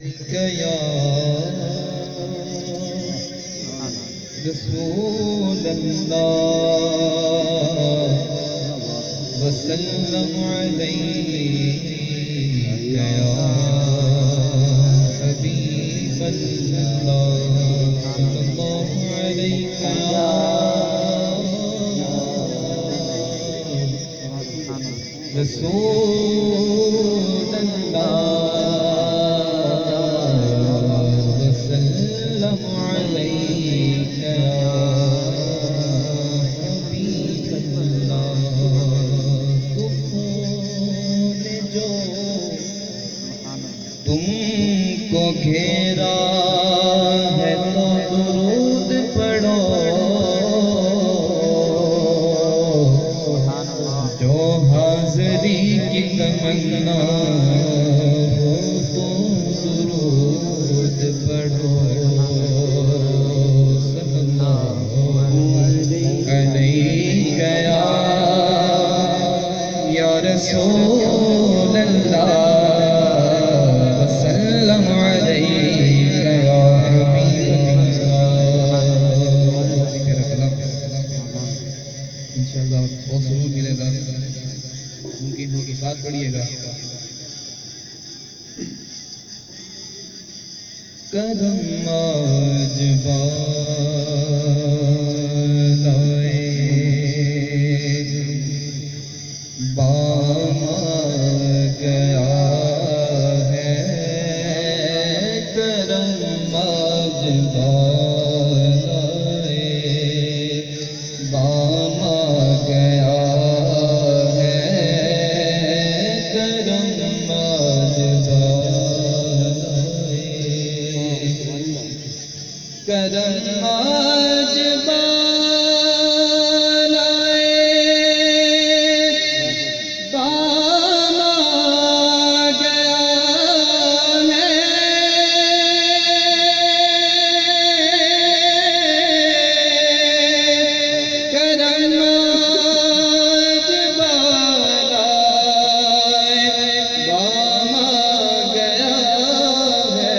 یا رسول اللہ وسلم علیک یا حبیب اللہ صلی اللہ علیک یا رسول اللہ گھیرا ہے تو درود پڑھو جو حاضری کی تمنا ہو تو درود پڑھو صلی اللہ علیہ یا رسول اللہ انشاءاللہ بہت ضرور ملے گا ممکن ہو کہ ساتھ پڑھیے گا کرم آج بالائے بام گیا ہے کرم آج بالائے بام گیا ہے کرم آج بالائے کرم آج بالائے بام گیا ہے کرم آج بالائے بام گیا ہے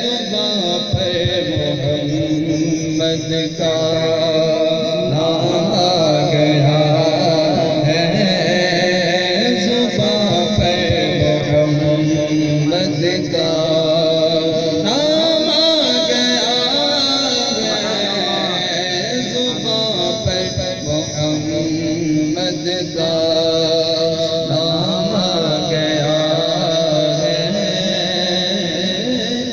زباں پر محمد کا نام آ گیا ہے زباں پر محمد کا نام آ گیا ہے زباں پر محمد کا نام آ گیا ہے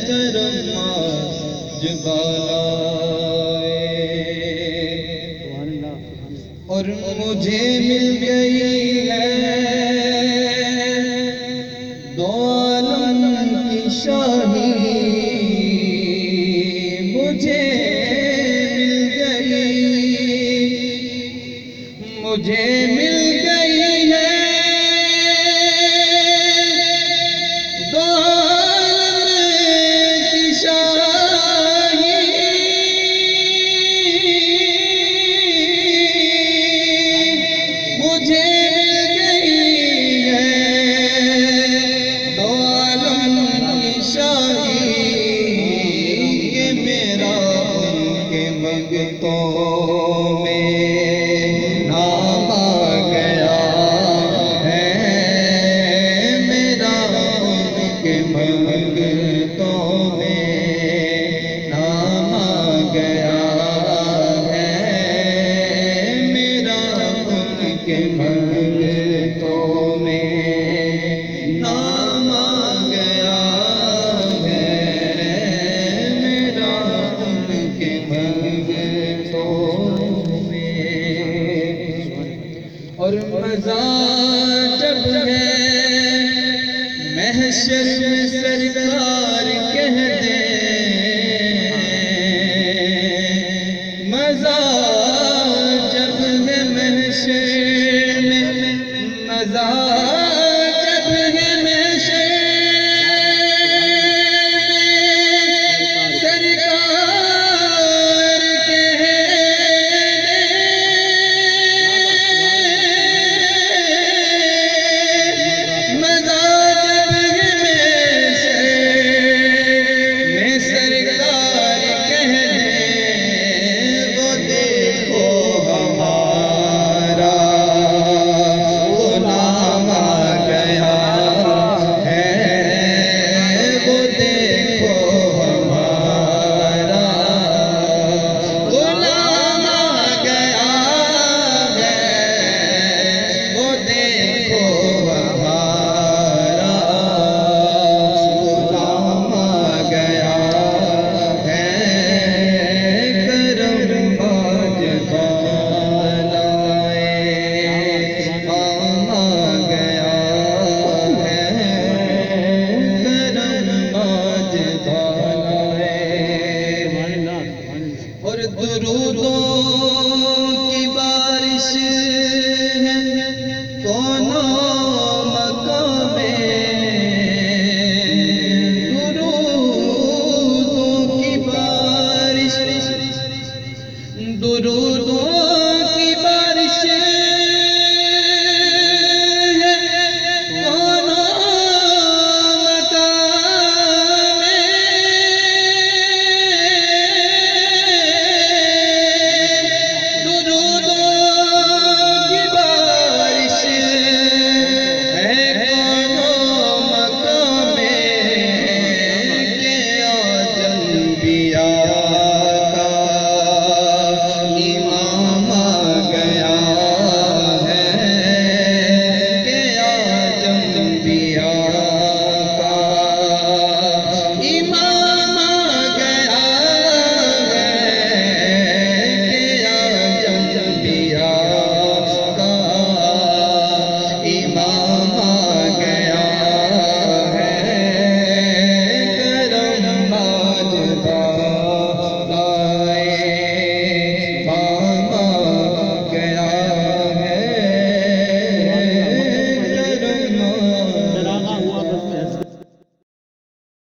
کرم آج بالائے اور مجھے مل گئی ہے دو عالم کی شاہی مجھے مل گئی مجھے مل گئی ہے دو عالم کی شاہی مجھے مل گئی ہے دو عالم کی شاہی کہ میرا ان کے منگتوں میں نام آ گیا ہے میرا ان کے منگتوں میں نام آ گیا ہے میرا ان کے منگتوں میں نام آ گیا ہے میرا ان کے منگتوں میں اور مزہ جب ہے محشر میں سرکار کہہ دے